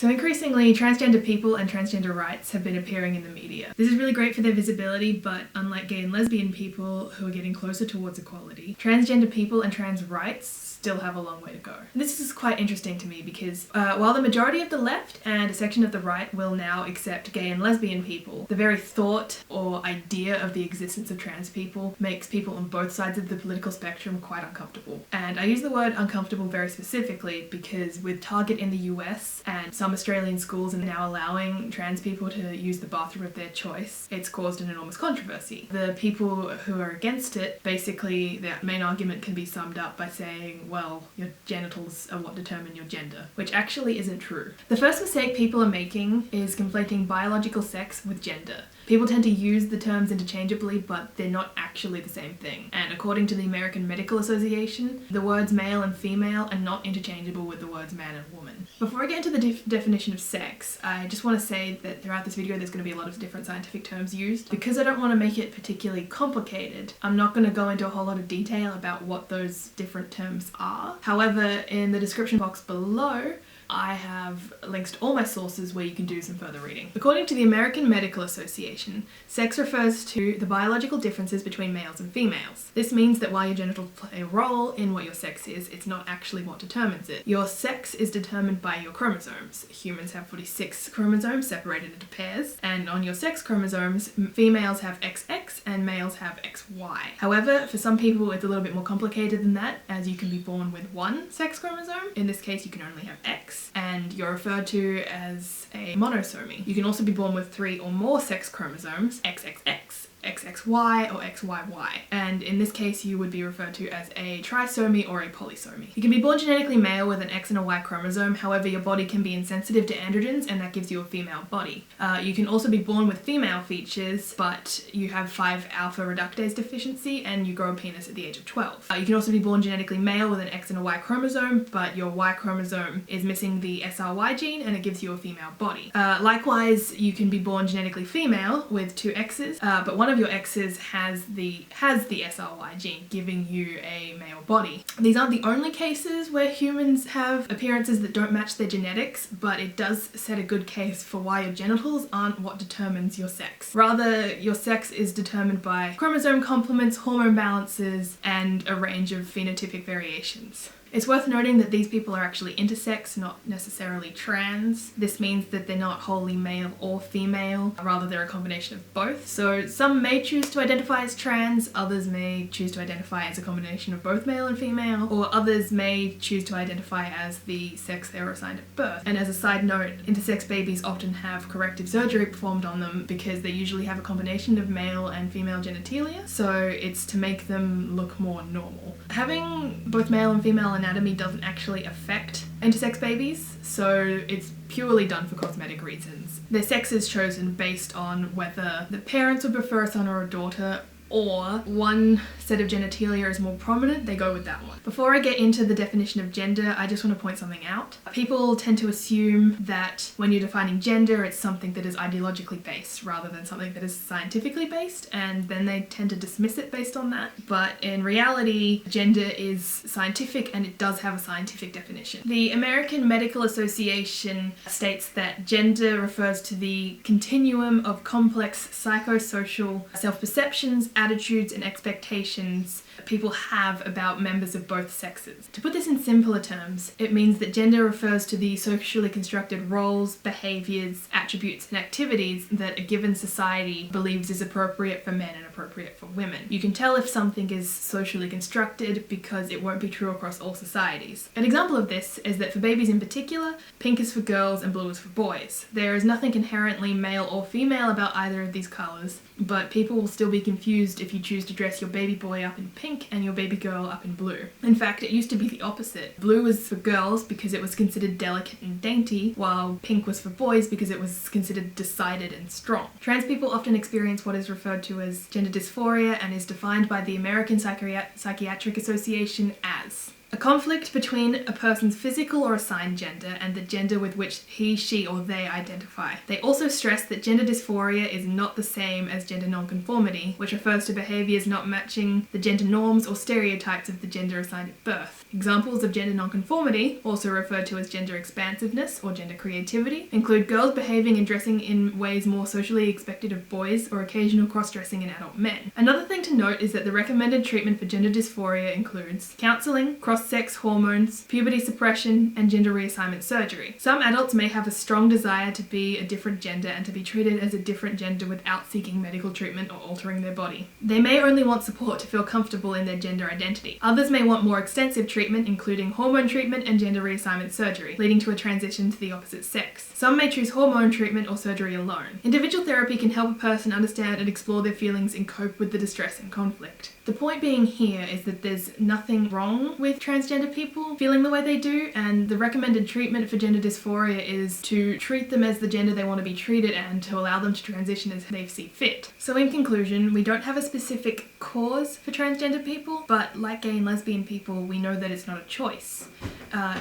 So increasingly, transgender people and transgender rights have been appearing in the media. This is really great for their visibility, but unlike gay and lesbian people who are getting closer towards equality, transgender people and trans rights still have a long way to go. And this is quite interesting to me because while the majority of the left and a section of the right will now accept gay and lesbian people, the very thought or idea of the existence of trans people makes people on both sides of the political spectrum quite uncomfortable. And I use the word uncomfortable very specifically because with Target in the US and some Australian schools are now allowing trans people to use the bathroom of their choice, it's caused an enormous controversy. The people who are against it, basically their main argument can be summed up by saying, well, your genitals are what determine your gender, which actually isn't true. The first mistake people are making is conflating biological sex with gender. People tend to use the terms interchangeably, but they're not actually the same thing. And according to the American Medical Association, the words male and female are not interchangeable with the words man and woman. Before I get into the definition of sex, I just want to say that throughout this video there's going to be a lot of different scientific terms used. Because I don't want to make it particularly complicated, I'm not going to go into a whole lot of detail about what those different terms are. However, in the description box below, I have links to all my sources where you can do some further reading. According to the American Medical Association, sex refers to the biological differences between males and females. This means that while your genitals play a role in what your sex is, it's not actually what determines it. Your sex is determined by your chromosomes. Humans have 46 chromosomes separated into pairs, and on your sex chromosomes, females have XX and males have XY. However, for some people it's a little bit more complicated than that, as you can be born with one sex chromosome. In this case, you can only have X. And you're referred to as a monosomy. You can also be born with 3 or more sex chromosomes, XXX, XXY or XYY, and in this case you would be referred to as a trisomy or a polysomy. You can be born genetically male with an X and a Y chromosome, however your body can be insensitive to androgens and that gives you a female body. You can also be born with female features, but you have 5-alpha reductase deficiency and you grow a penis at the age of 12. You can also be born genetically male with an X and a Y chromosome, but your Y chromosome is missing the SRY gene and it gives you a female body. Likewise, you can be born genetically female with 2 X's, but one of your X's has the SRY gene, giving you a male body. These aren't the only cases where humans have appearances that don't match their genetics, but it does set a good case for why your genitals aren't what determines your sex. Rather, your sex is determined by chromosome complements, hormone balances, and a range of phenotypic variations. It's worth noting that these people are actually intersex, not necessarily trans. This means that they're not wholly male or female, rather they're a combination of both. So some may choose to identify as trans, others may choose to identify as a combination of both male and female, or others may choose to identify as the sex they were assigned at birth. And as a side note, intersex babies often have corrective surgery performed on them because they usually have a combination of male and female genitalia, so it's to make them look more normal. Having both male and female anatomy doesn't actually affect intersex babies, so it's purely done for cosmetic reasons. Their sex is chosen based on whether the parents would prefer a son or a daughter, or one set of genitalia is more prominent, they go with that one. Before I get into the definition of gender, I just want to point something out. People tend to assume that when you're defining gender, it's something that is ideologically based rather than something that is scientifically based, and then they tend to dismiss it based on that. But in reality, gender is scientific and it does have a scientific definition. The American Medical Association states that gender refers to the continuum of complex psychosocial self-perceptions, attitudes and expectations people have about members of both sexes. To put this in simpler terms, it means that gender refers to the socially constructed roles, behaviours, attributes and activities that a given society believes is appropriate for men and appropriate for women. You can tell if something is socially constructed because it won't be true across all societies. An example of this is that for babies in particular, pink is for girls and blue is for boys. There is nothing inherently male or female about either of these colours, but people will still be confused if you choose to dress your baby boy up in pink and your baby girl up in blue. In fact, it used to be the opposite. Blue was for girls because it was considered delicate and dainty, while pink was for boys because it was considered decided and strong. Trans people often experience what is referred to as gender dysphoria and is defined by the American Psychiatric Association as A conflict between a person's physical or assigned gender and the gender with which he, she, or they identify. They also stress that gender dysphoria is not the same as gender nonconformity, which refers to behaviours not matching the gender norms or stereotypes of the gender assigned at birth. Examples of gender nonconformity, also referred to as gender expansiveness or gender creativity, include girls behaving and dressing in ways more socially expected of boys or occasional cross-dressing in adult men. Another thing to note is that the recommended treatment for gender dysphoria includes counselling, cross-sex hormones, puberty suppression, and gender reassignment surgery. Some adults may have a strong desire to be a different gender and to be treated as a different gender without seeking medical treatment or altering their body. They may only want support to feel comfortable in their gender identity. Others may want more extensive treatment, including hormone treatment and gender reassignment surgery, leading to a transition to the opposite sex. Some may choose hormone treatment or surgery alone. Individual therapy can help a person understand and explore their feelings and cope with the distress and conflict. The point being here is that there's nothing wrong with transgender people feeling the way they do, and the recommended treatment for gender dysphoria is to treat them as the gender they want to be treated and to allow them to transition as they see fit. So in conclusion, we don't have a specific cause for transgender people, but like gay and lesbian people, we know that it's not a choice.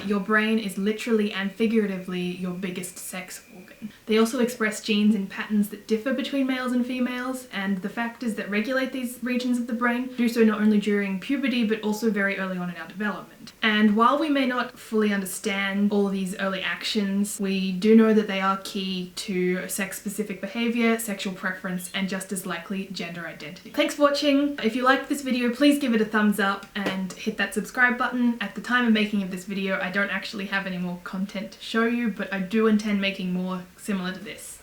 Your brain is literally and figuratively your biggest sex organ. They also express genes in patterns that differ between males and females, and the factors that regulate these regions of the brain do so not only during puberty but also very early on in our development. And while we may not fully understand all of these early actions, we do know that they are key to sex-specific behaviour, sexual preference, and just as likely gender identity. Thanks for watching. If you liked this video, please give it a thumbs up and hit that subscribe button. At the time of making of this video, I don't actually have any more content to show you, but I do intend making more similar to this.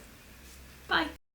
Bye!